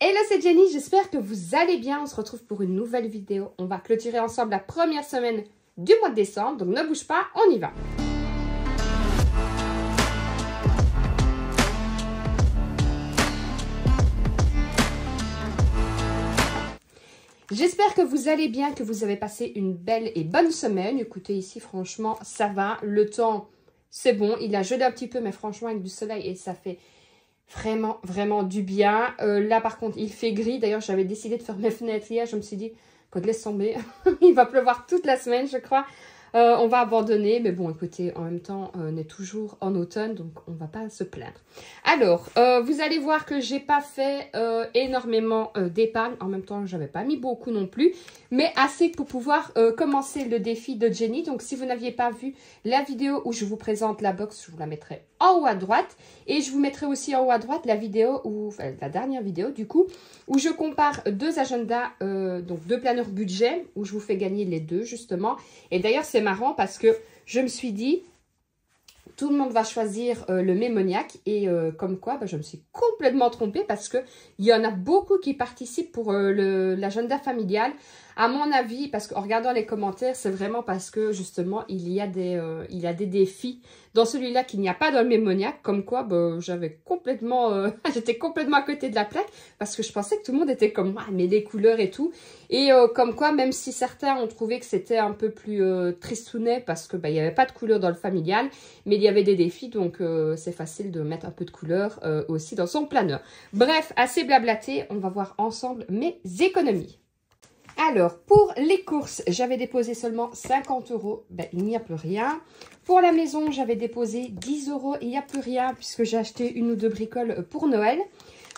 Hello, c'est Jenny, j'espère que vous allez bien. On se retrouve pour une nouvelle vidéo. On va clôturer ensemble la première semaine du mois de décembre. Donc ne bouge pas, on y va. J'espère que vous allez bien, que vous avez passé une belle et bonne semaine. Écoutez, ici, franchement, ça va. Le temps, c'est bon. Il a gelé un petit peu, mais franchement, avec du soleil, et ça fait vraiment du bien. Là, par contre, il fait gris. D'ailleurs, j'avais décidé de faire mes fenêtres hier. Je me suis dit, qu'on laisse tomber. Il va pleuvoir toute la semaine, je crois. On va abandonner. Mais bon, écoutez, en même temps, on est toujours en automne, donc on ne va pas se plaindre. Alors, vous allez voir que j'ai pas fait énormément d'épargne. En même temps, j'avais pas mis beaucoup non plus. Mais assez pour pouvoir commencer le défi de Jenny. Donc, si vous n'aviez pas vu la vidéo où je vous présente la box, je vous la mettrai en haut à droite. Et je vous mettrai aussi en haut à droite la vidéo, enfin la dernière vidéo du coup, où je compare deux agendas, donc deux planeurs budget, où je vous fais gagner les deux justement. Et d'ailleurs, c'est marrant parce que je me suis dit, tout le monde va choisir le Mémoniac et comme quoi, je me suis complètement trompée parce qu'il y en a beaucoup qui participent pour l'agenda familial. À mon avis, parce qu'en regardant les commentaires, c'est vraiment parce que justement, il y a des défis dans celui-là qu'il n'y a pas dans le Mémoniac. Comme quoi, j'avais complètement, j'étais complètement à côté de la plaque parce que je pensais que tout le monde était comme moi, mais les couleurs et tout. Et comme quoi, même si certains ont trouvé que c'était un peu plus tristounet parce que il n'y avait pas de couleur dans le familial, mais il y avait des défis, donc c'est facile de mettre un peu de couleur aussi dans son planeur. Bref, assez blablaté, on va voir ensemble mes économies. Alors, pour les courses, j'avais déposé seulement 50 €. Il n'y a plus rien. Pour la maison, j'avais déposé 10 €. Il n'y a plus rien puisque j'ai acheté une ou deux bricoles pour Noël.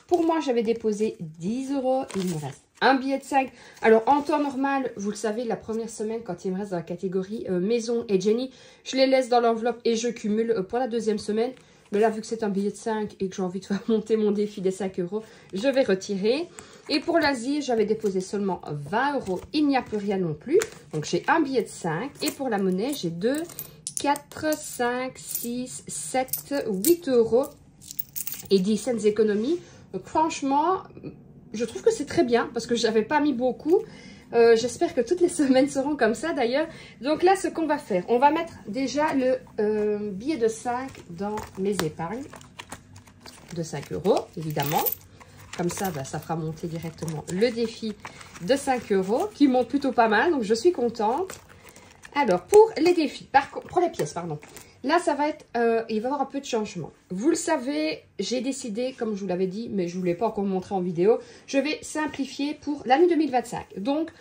Pour moi, j'avais déposé 10 €. Il me reste un billet de 5. Alors, en temps normal, vous le savez, la première semaine, quand il me reste dans la catégorie maison et Jenny, je les laisse dans l'enveloppe et je cumule pour la deuxième semaine. Mais là, vu que c'est un billet de 5 et que j'ai envie de faire monter mon défi des 5 €, je vais retirer. Et pour l'Asie, j'avais déposé seulement 20 €. Il n'y a plus rien non plus. Donc, j'ai un billet de 5. Et pour la monnaie, j'ai 2, 4, 5, 6, 7, 8 € et 10 cents d'économie. Donc, franchement, je trouve que c'est très bien parce que je n'avais pas mis beaucoup. J'espère que toutes les semaines seront comme ça d'ailleurs. Donc là, ce qu'on va faire, on va mettre déjà le billet de 5 dans mes épargnes. De 5 €, évidemment. Comme ça, ça fera monter directement le défi de 5 € qui monte plutôt pas mal. Donc, je suis contente. Alors, pour les défis, pour les pièces, pardon. Là, ça va être, il va y avoir un peu de changement. Vous le savez, j'ai décidé, comme je vous l'avais dit, mais je ne vous l'ai pas encore montré en vidéo, je vais simplifier pour l'année 2025. Donc,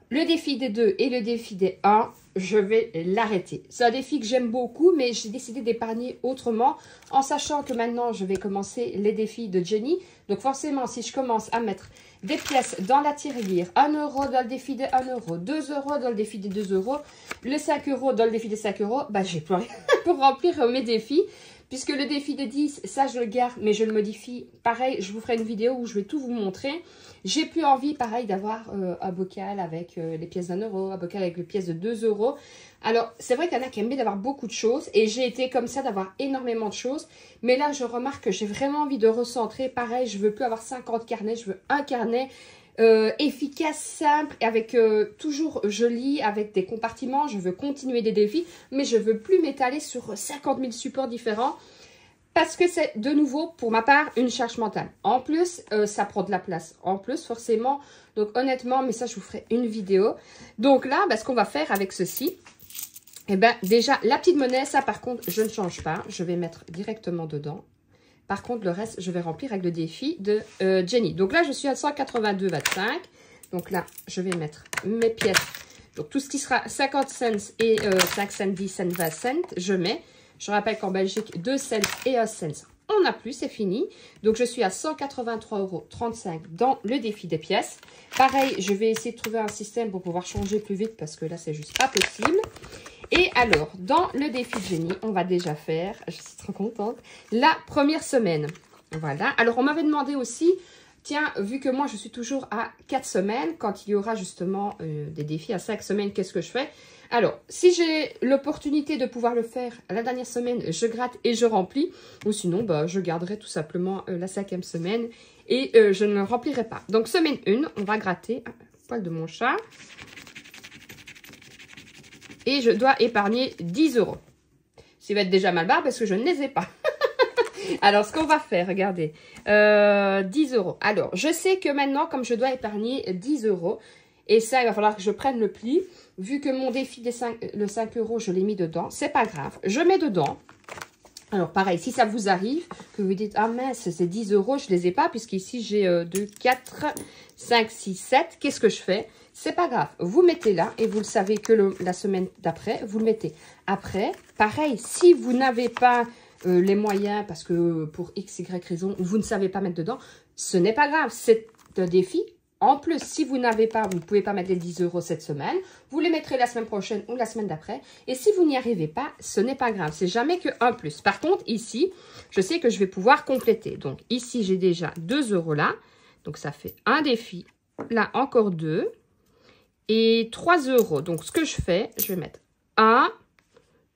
le défi des 2 et le défi des 1, je vais l'arrêter. C'est un défi que j'aime beaucoup, mais j'ai décidé d'épargner autrement, en sachant que maintenant, je vais commencer les défis de Jenny. Donc, forcément, si je commence à mettre des pièces dans la tirelire, 1 € dans le défi des 1 €, 2 € dans le défi des 2 €, les 5 € dans le défi des 5 €, j'ai plus rien pour remplir mes défis. Puisque le défi de 10, ça je le garde, mais je le modifie. Pareil, je vous ferai une vidéo où je vais tout vous montrer. J'ai plus envie, pareil, d'avoir un bocal avec les pièces d'1 €, un bocal avec les pièces de 2 €. Alors, c'est vrai qu'il y en a qui aiment bien d'avoir beaucoup de choses. Et j'ai été comme ça, d'avoir énormément de choses. Mais là, je remarque que j'ai vraiment envie de recentrer. Pareil, je veux plus avoir 50 carnets, je veux un carnet. Efficace, simple, avec toujours joli, avec des compartiments. Je veux continuer des défis, mais je veux plus m'étaler sur 50 000 supports différents parce que c'est de nouveau pour ma part une charge mentale. En plus, ça prend de la place en plus forcément. Donc honnêtement, mais ça je vous ferai une vidéo. Donc là, ce qu'on va faire avec ceci, déjà la petite monnaie, ça par contre je ne change pas. Je vais mettre directement dedans. Par contre, le reste, je vais remplir avec le défi de Jenny. Donc là, je suis à 182,25. Donc là, je vais mettre mes pièces. Donc tout ce qui sera 50 cents et 5 cents, 10 cents, 20 cents, je mets. Je rappelle qu'en Belgique, 2 cents et 1 cent, on n'a plus, c'est fini. Donc je suis à 183,35 € dans le défi des pièces. Pareil, je vais essayer de trouver un système pour pouvoir changer plus vite parce que là, c'est juste pas possible. Et alors, dans le défi de Jenny, on va déjà faire, je suis trop contente, la première semaine. Voilà. Alors, on m'avait demandé aussi, tiens, vu que moi, je suis toujours à 4 semaines, quand il y aura justement des défis à 5 semaines, qu'est-ce que je fais? Alors, si j'ai l'opportunité de pouvoir le faire la dernière semaine, je gratte et je remplis. Ou sinon, je garderai tout simplement la 5e semaine et je ne le remplirai pas. Donc, semaine 1, on va gratter un poil de mon chat. Et je dois épargner 10 €. Ce qui va être déjà mal barre parce que je ne les ai pas. Alors, ce qu'on va faire, regardez. 10 €. Alors, je sais que maintenant, comme je dois épargner 10 €, et ça, il va falloir que je prenne le pli. Vu que mon défi des 5 €, je l'ai mis dedans. C'est pas grave. Je mets dedans. Alors, pareil, si ça vous arrive, que vous dites, ah mince, c'est 10 €, je les ai pas, puisqu'ici, j'ai 2, 4, 5, 6, 7. Qu'est-ce que je fais? C'est pas grave. Vous mettez là, et vous le savez que la semaine d'après, vous le mettez. Après, pareil, si vous n'avez pas les moyens, parce que pour X, Y raison, vous ne savez pas mettre dedans, ce n'est pas grave. C'est un défi. En plus, si vous n'avez pas, vous ne pouvez pas mettre les 10 € cette semaine. Vous les mettrez la semaine prochaine ou la semaine d'après. Et si vous n'y arrivez pas, ce n'est pas grave. C'est jamais que 1 plus. Par contre, ici, je sais que je vais pouvoir compléter. Donc, ici, j'ai déjà 2 € là. Donc, ça fait un défi. Là, encore 2. Et 3 €. Donc, ce que je fais, je vais mettre 1,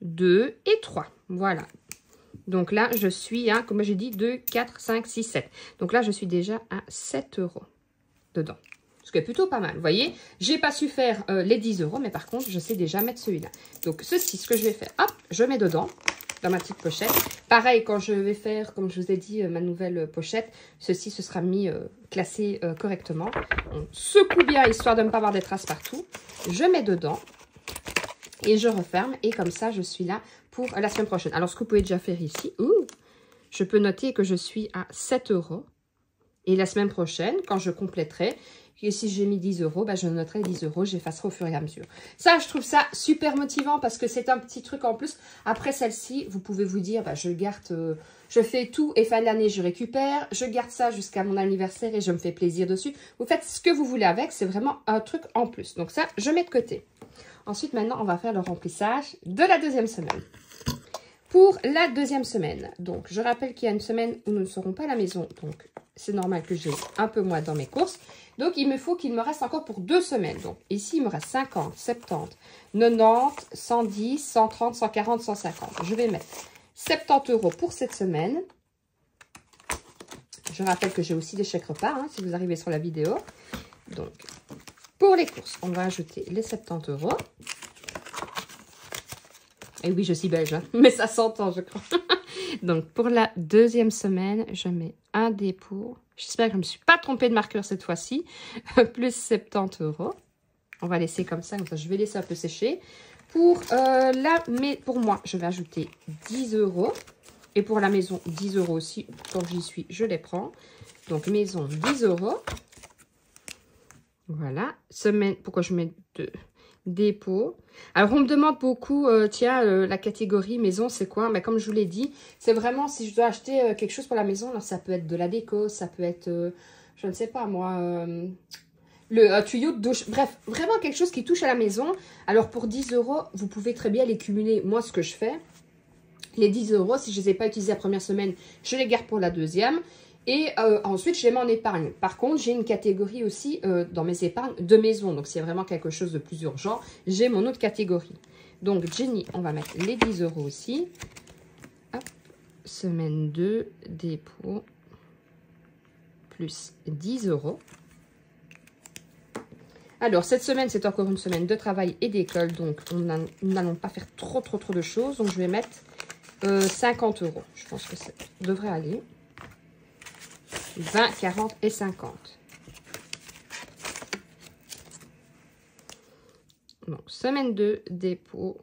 2 et 3. Voilà. Donc là, je suis à, comme j'ai dit, 2, 4, 5, 6, 7. Donc là, je suis déjà à 7 € dedans. Ce qui est plutôt pas mal. Vous voyez, j'ai pas su faire les 10 €, mais par contre, je sais déjà mettre celui-là. Donc ceci, ce que je vais faire, hop, je mets dedans, dans ma petite pochette. Pareil, quand je vais faire, comme je vous ai dit, ma nouvelle pochette, ceci, ce sera mis, classé correctement. On secoue bien, histoire de ne pas avoir des traces partout. Je mets dedans. Et je referme. Et comme ça, je suis là pour la semaine prochaine. Alors, ce que vous pouvez déjà faire ici, je peux noter que je suis à 7 €. Et la semaine prochaine, quand je compléterai, et si j'ai mis 10 €, bah, je noterai 10 €, j'effacerai au fur et à mesure. Ça, je trouve ça super motivant parce que c'est un petit truc en plus. Après celle-ci, vous pouvez vous dire, bah, je garde, je fais tout et fin de l'année, je récupère. Je garde ça jusqu'à mon anniversaire et je me fais plaisir dessus. Vous faites ce que vous voulez avec, c'est vraiment un truc en plus. Donc ça, je mets de côté. Ensuite, maintenant, on va faire le remplissage de la deuxième semaine. Pour la deuxième semaine, donc je rappelle qu'il y a une semaine où nous ne serons pas à la maison, donc c'est normal que j'ai un peu moins dans mes courses. Donc il me faut qu'il me reste encore pour 2 semaines. Donc ici, il me reste 50, 70, 90, 110, 130, 140, 150. Je vais mettre 70 € pour cette semaine. Je rappelle que j'ai aussi des chèques repas, hein, si vous arrivez sur la vidéo. Donc, pour les courses, on va ajouter les 70 €. Et oui, je suis belge, hein, mais ça s'entend, je crois. Donc, pour la deuxième semaine, je mets un dépôt. J'espère que je ne me suis pas trompée de marqueur cette fois-ci. Plus 70 €. On va laisser comme ça je vais laisser un peu sécher. Pour moi, je vais ajouter 10 €. Et pour la maison, 10 € aussi. Quand j'y suis, je les prends. Donc, maison, 10 €. Voilà. Semaine, pourquoi je mets 2 dépôts. Alors, on me demande beaucoup, la catégorie maison, c'est quoi? Mais comme je vous l'ai dit, c'est vraiment si je dois acheter quelque chose pour la maison. Alors, ça peut être de la déco, ça peut être, je ne sais pas moi, un tuyau de douche. Bref, vraiment quelque chose qui touche à la maison. Alors, pour 10 €, vous pouvez très bien les cumuler. Moi, ce que je fais, les 10 €, si je ne les ai pas utilisés la première semaine, je les garde pour la deuxième. Et ensuite, je les mets en épargne. Par contre, j'ai une catégorie aussi dans mes épargnes de maison. Donc, s'il y a vraiment quelque chose de plus urgent, j'ai mon autre catégorie. Donc, Jenny, on va mettre les 10 € aussi. Hop, semaine 2, dépôt, plus 10 €. Alors, cette semaine, c'est encore une semaine de travail et d'école. Donc, nous n'allons pas faire trop de choses. Donc, je vais mettre 50 €. Je pense que ça devrait aller. 20, 40 et 50. Donc, semaine 2, dépôt,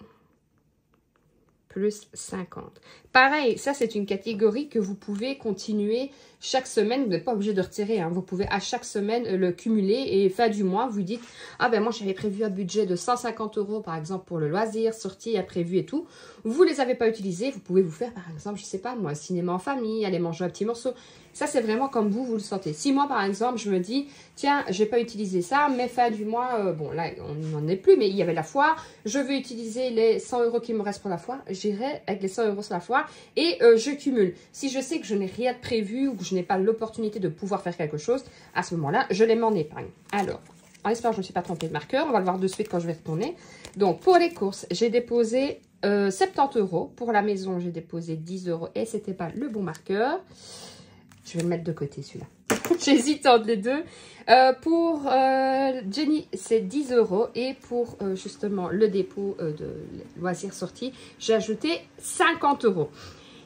plus 50. Pareil, ça, c'est une catégorie que vous pouvez continuer chaque semaine. Vous n'êtes pas obligé de retirer, hein. Vous pouvez à chaque semaine le cumuler et fin du mois, vous dites, ah ben moi, j'avais prévu un budget de 150 € par exemple pour le loisir, sortie imprévu et tout. Vous ne les avez pas utilisés, vous pouvez vous faire par exemple, je ne sais pas moi, cinéma en famille, aller manger un petit morceau. Ça, c'est vraiment comme vous le sentez. Si moi, par exemple, je me dis, tiens, je n'ai pas utilisé ça, mais fin du mois, bon, là, on n'en est plus, mais il y avait la foire. Je veux utiliser les 100 € qui me restent pour la foire. J'irai avec les 100 € sur la foire et je cumule. Si je sais que je n'ai rien de prévu ou que je n'ai pas l'opportunité de pouvoir faire quelque chose, à ce moment-là, je les mets en épargne. Alors, en espérant que je ne me suis pas trompée de marqueur, on va le voir de suite quand je vais retourner. Donc, pour les courses, j'ai déposé 70 €. Pour la maison, j'ai déposé 10 € et ce n'était pas le bon marqueur. Je vais le mettre de côté, celui-là. J'hésite entre les deux. Pour Jenny, c'est 10 € et pour justement le dépôt de loisirs sortis, j'ai ajouté 50 €.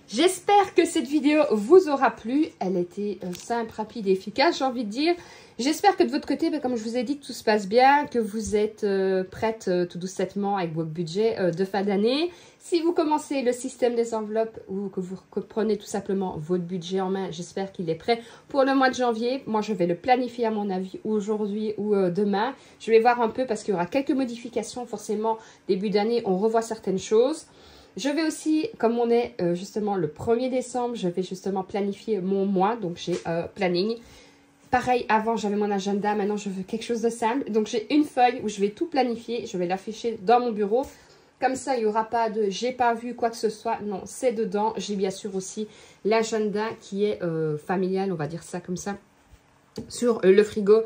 J'espère que cette vidéo vous aura plu. Elle était simple, rapide et efficace, j'ai envie de dire. J'espère que de votre côté, comme je vous ai dit, tout se passe bien, que vous êtes prête tout doucement avec votre budget de fin d'année. Si vous commencez le système des enveloppes ou que vous prenez tout simplement votre budget en main, j'espère qu'il est prêt pour le mois de janvier. Moi, je vais le planifier à mon avis aujourd'hui ou demain. Je vais voir un peu parce qu'il y aura quelques modifications. Forcément, début d'année, on revoit certaines choses. Je vais aussi, comme on est justement le 1er décembre, je vais justement planifier mon mois. Donc, j'ai planning. Pareil, avant, j'avais mon agenda. Maintenant, je veux quelque chose de simple. Donc, j'ai une feuille où je vais tout planifier. Je vais l'afficher dans mon bureau. Comme ça, il n'y aura pas de « j'ai pas vu quoi que ce soit ». Non, c'est dedans. J'ai bien sûr aussi l'agenda qui est familial, on va dire ça comme ça, sur le frigo.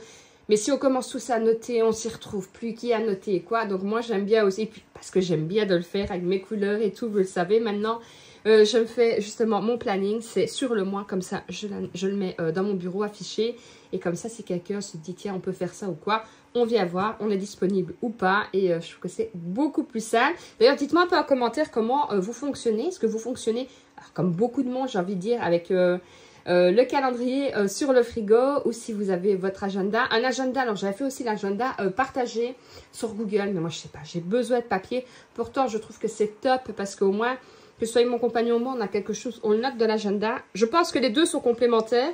Mais si on commence tous à noter, on s'y retrouve plus qui a noté et quoi. Donc moi, j'aime bien aussi, parce que j'aime bien de le faire avec mes couleurs et tout, vous le savez maintenant. Je me fais justement mon planning, c'est sur le mois, comme ça, je le mets dans mon bureau affiché. Et comme ça, si quelqu'un se dit, tiens, on peut faire ça ou quoi, on vient voir, on est disponible ou pas. Et je trouve que c'est beaucoup plus simple. D'ailleurs, dites-moi un peu en commentaire comment vous fonctionnez. Est-ce que vous fonctionnez, alors, comme beaucoup de monde, j'ai envie de dire, avec le calendrier sur le frigo ou si vous avez votre agenda. Un agenda, alors j'avais fait aussi l'agenda partagé sur Google. Mais moi, je sais pas, j'ai besoin de papier. Pourtant, je trouve que c'est top parce qu'au moins, que ce soit mon compagnon ou moi, on a quelque chose, on le note de l'agenda. Je pense que les deux sont complémentaires,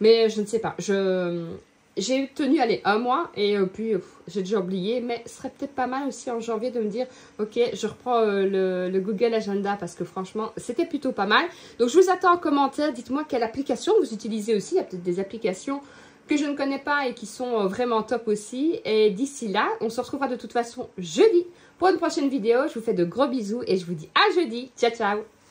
mais je ne sais pas. J'ai tenu, allez, un mois et puis j'ai déjà oublié, mais ce serait peut-être pas mal aussi en janvier de me dire, ok, je reprends le Google Agenda parce que franchement, c'était plutôt pas mal. Donc, je vous attends en commentaire. Dites-moi quelle application vous utilisez aussi. Il y a peut-être des applications que je ne connais pas et qui sont vraiment top aussi. Et d'ici là, on se retrouvera de toute façon jeudi pour une prochaine vidéo. Je vous fais de gros bisous et je vous dis à jeudi. Ciao, ciao!